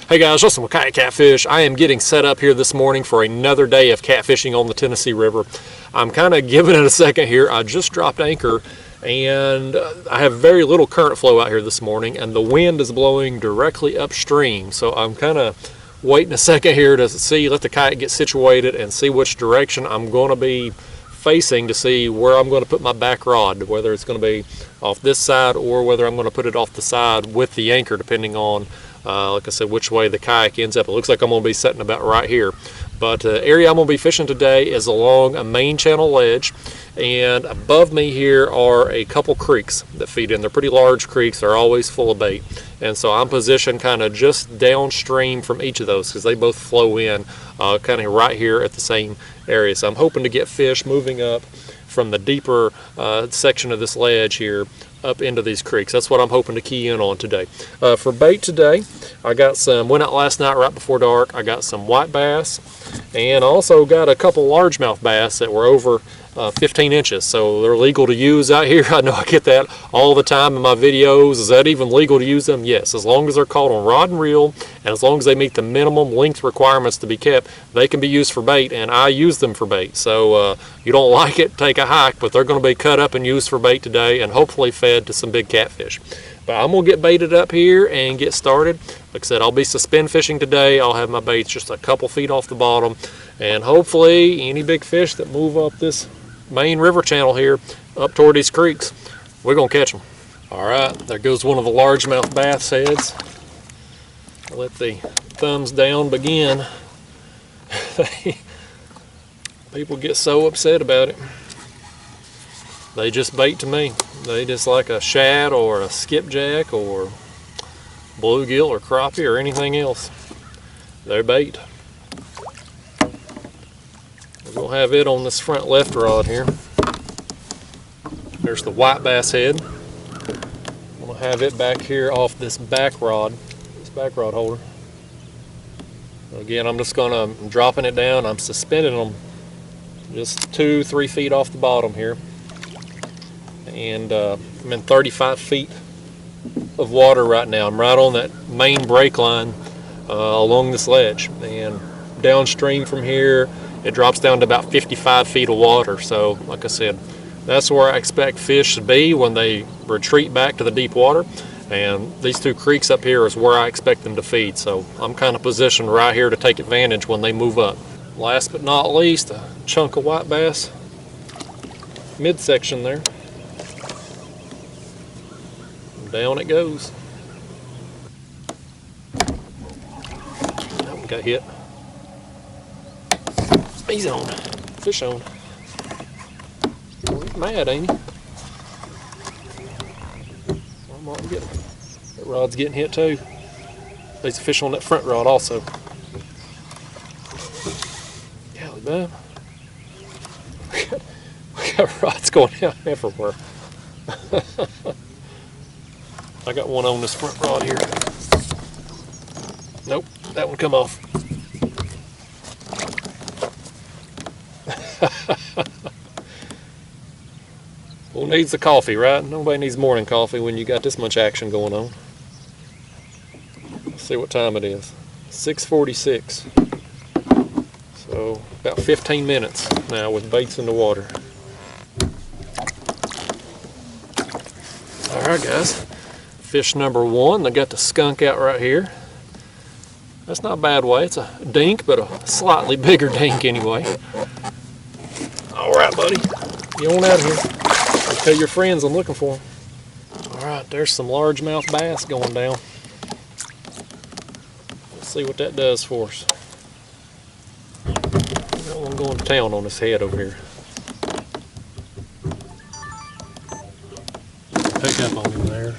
Hey guys, Justin with Kayak Catfish. I am getting set up here this morning for another day of catfishing on the Tennessee River. I'm kind of giving it a second here. I just dropped anchor and I have very little current flow out here this morning, and the wind is blowing directly upstream. So I'm kind of waiting a second here to let the kayak get situated and see which direction I'm going to be facing to see where I'm going to put my back rod, whether it's going to be off this side or whether I'm going to put it off the side with the anchor, depending on like I said, which way the kayak ends up. It looks like I'm going to be sitting about right here. But the area I'm going to be fishing today is along a main channel ledge, and above me here are a couple creeks that feed in. They're pretty large creeks. They're always full of bait. And so I'm positioned kind of just downstream from each of those because they both flow in kind of right here at the same area. So I'm hoping to get fish moving up from the deeper section of this ledge here up into these creeks. That's what I'm hoping to key in on today. For bait today, I got went out last night right before dark. I got some white bass and also got a couple largemouth bass that were over 15 inches. So they're legal to use out here. I know I get that all the time in my videos. Is that even legal to use them? Yes, as long as they're caught on rod and reel and as long as they meet the minimum length requirements to be kept, they can be used for bait, and I use them for bait. So you don't like it, take a hike, but they're going to be cut up and used for bait today and hopefully fed to some big catfish. But I'm going to get baited up here and get started. Like I said, I'll be suspend fishing today. I'll have my baits just a couple feet off the bottom, and hopefully any big fish that move up this main river channel here up toward these creeks, we're going to catch them. All right, there goes one of the largemouth bass heads. I'll let the thumbs down begin. People get so upset about it. They just bait to me. They just like a shad or a skipjack or bluegill or crappie or anything else. They're bait. We're going to have it on this front left rod here. There's the white bass head. I'm going to have it back here off this back rod holder. Again, I'm dropping it down. I'm suspending them just 2-3 feet off the bottom here. And I'm in 35 feet of water right now. I'm right on that main break line along this ledge, and downstream from here it drops down to about 55 feet of water. So like I said, that's where I expect fish to be when they retreat back to the deep water, and these two creeks up here is where I expect them to feed. So I'm kind of positioned right here to take advantage when they move up. Last but not least, a chunk of white bass midsection there. Down it goes. That one got hit. He's on. Fish on. He's mad, ain't he? I'm not getting him. That rod's getting hit too. There's a fish on that front rod also. Golly, man. We got rods going out everywhere. I got one on this front rod here. Nope, that one come off. Who needs the coffee, right? Nobody needs morning coffee when you got this much action going on. Let's see what time it is. 6:46. So about 15 minutes now with baits in the water. All right, guys. Fish number one. I got the skunk out right here. That's not a bad way. It's a dink, but a slightly bigger dink anyway. All right, buddy. Get on out of here. I'll tell your friends I'm looking for them. All right, there's some largemouth bass going down. Let's see what that does for us. Got one going to town on his head over here. Pick up on him there.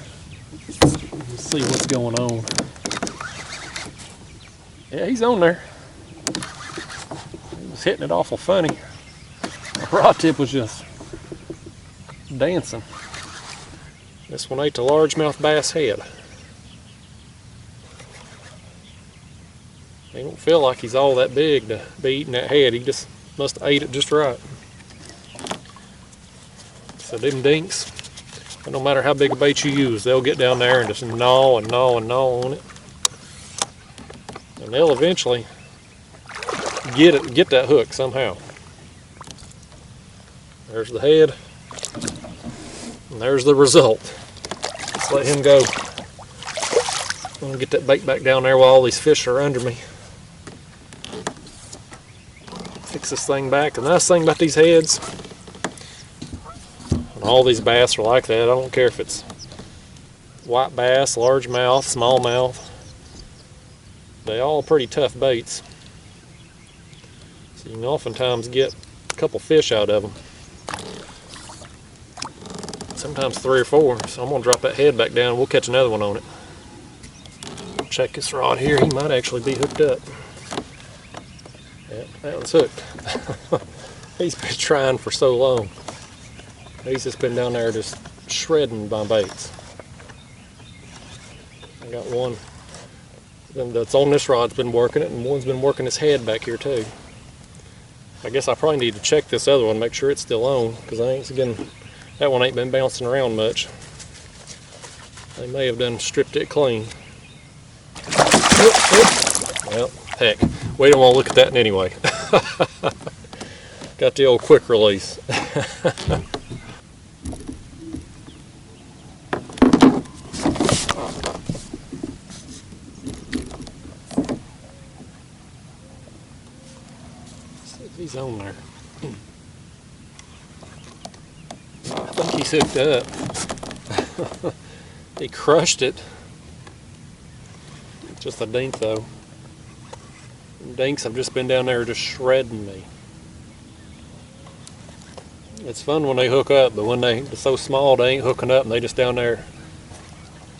Let's see what's going on. Yeah, he's on there. He was hitting it awful funny. The rod tip was just dancing. This one ate the largemouth bass head. He don't feel like he's all that big to be eating that head. He just must have ate it just right. So them dinks, no matter how big a bait you use, they'll get down there and just gnaw and gnaw and gnaw on it. And they'll eventually get that hook somehow. There's the head, and there's the result. Let's let him go. I'm gonna get that bait back down there while all these fish are under me. Fix this thing back. The nice thing about these heads, and all these bass are like that. I don't care if it's white bass, largemouth, smallmouth. They all pretty tough baits. So you can oftentimes get a couple fish out of them. Sometimes 3 or 4. So I'm gonna drop that head back down. We'll catch another one on it. Check this rod here. He might actually be hooked up. Yeah, that one's hooked. He's been trying for so long. He's just been down there just shredding my baits. I got one that's on this rod's been working it, and one's been working his head back here too. I guess I probably need to check this other one, make sure it's still on, because that one ain't been bouncing around much. They may have done stripped it clean. Well, heck, we don't want to look at that anyway. Got the old quick release. See if he's on there. I think he's hooked up. He crushed it. Just a dink though. Dinks have just been down there just shredding me. It's fun when they hook up, but when they're so small they ain't hooking up and they just down there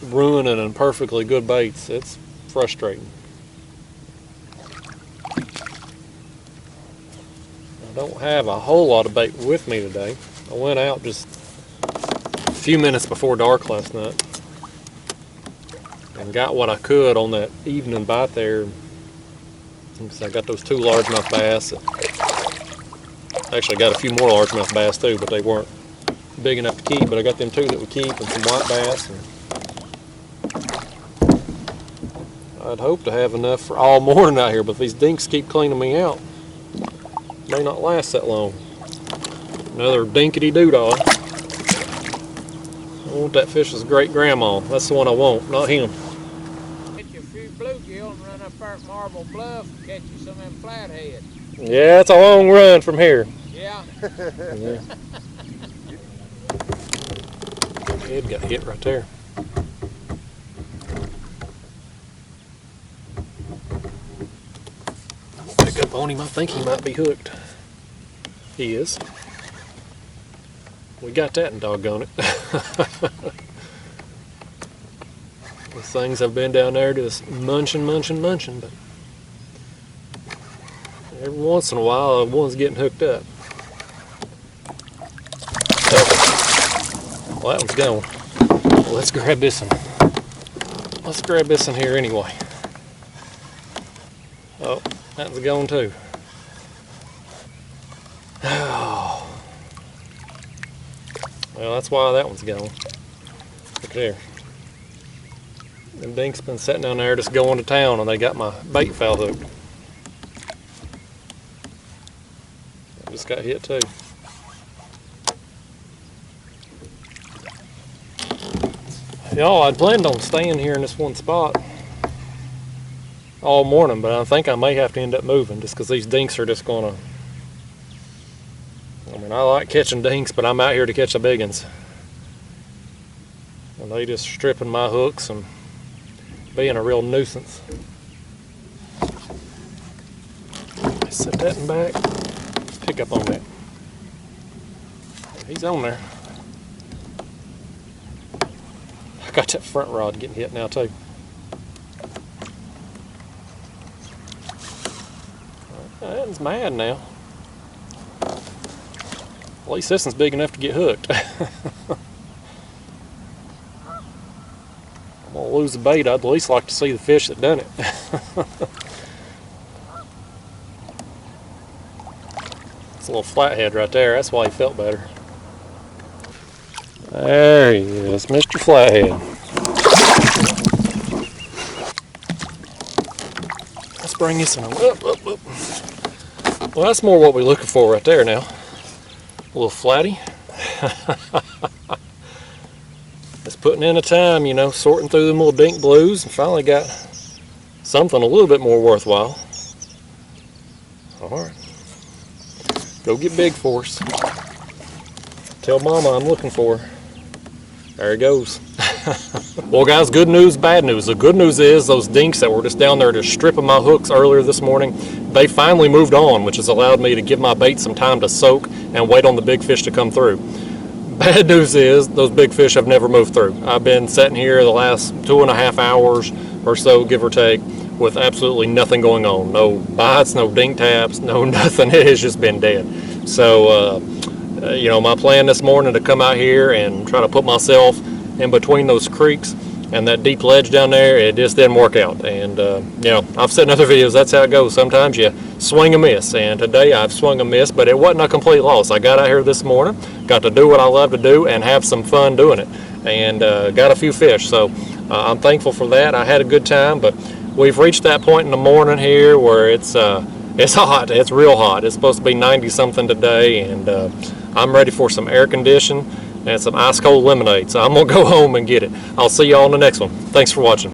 ruining and perfectly good baits. It's frustrating. I don't have a whole lot of bait with me today. I went out just a few minutes before dark last night and got what I could on that evening bite there. So I got those 2 largemouth bass. Actually, I got a few more largemouth bass too, but they weren't big enough to keep. But I got them 2 that would keep, and some white bass. And I'd hope to have enough for all morning out here, but if these dinks keep cleaning me out, it may not last that long. Another dinkity doodah. I want that fish's great grandma. That's the one I want, not him. Bluegill and run up there at Marble Bluff and catch you some of them flathead. Yeah, it's a long run from here. Yeah. Yeah. Head got hit right there. Pick up on him. I think he might be hooked. He is. We got that, and doggone it. These things have been down there just munching, but every once in a while one's getting hooked up. Well, that one's gone. Well, let's grab this one. Let's grab this one here anyway. Oh, that one's gone too. Oh. Well, that's why that one's gone. Look there. Them dinks been sitting down there just going to town, and they got my bait foul hooked. I just got hit too. Y'all, I'd planned on staying here in this one spot all morning, but I think I may have to end up moving just because these dinks are just gonna. I mean, I like catching dinks, but I'm out here to catch the big ones. And they just stripping my hooks and being a real nuisance. Set that in back. Let's pick up on that. He's on there. I got that front rod getting hit now too. That one's mad now. At least this one's big enough to get hooked. I'm gonna lose the bait. I'd at least like to see the fish that done it. It's a little flathead right there. That's why he felt better. There he is, Mr. Flathead. bring this one up. Well, that's more what we're looking for right there now. A little flatty. It's putting in a time, you know, sorting through them little dink blues, and finally got something a little bit more worthwhile. Alright. Go get big for us. Tell Mama I'm looking for her. There he goes. Well guys, good news, bad news. The good news is those dinks that were just down there just stripping my hooks earlier this morning, they finally moved on, which has allowed me to give my bait some time to soak and wait on the big fish to come through. Bad news is those big fish have never moved through. I've been sitting here the last 2.5 hours or so, give or take, with absolutely nothing going on. No bites, no dink taps, no nothing. It has just been dead. So, you know, my plan this morning to come out here and try to put myself in between those creeks and that deep ledge down there, it just didn't work out. And, you know, I've said in other videos, that's how it goes. Sometimes you swing a miss, and today I've swung a miss, but it wasn't a complete loss. I got out here this morning, got to do what I love to do and have some fun doing it, and got a few fish. So I'm thankful for that. I had a good time, but we've reached that point in the morning here where it's hot. It's real hot. It's supposed to be 90 something today, and I'm ready for some air conditioning and some ice cold lemonade. So I'm gonna go home and get it. I'll see y'all on the next one. Thanks for watching.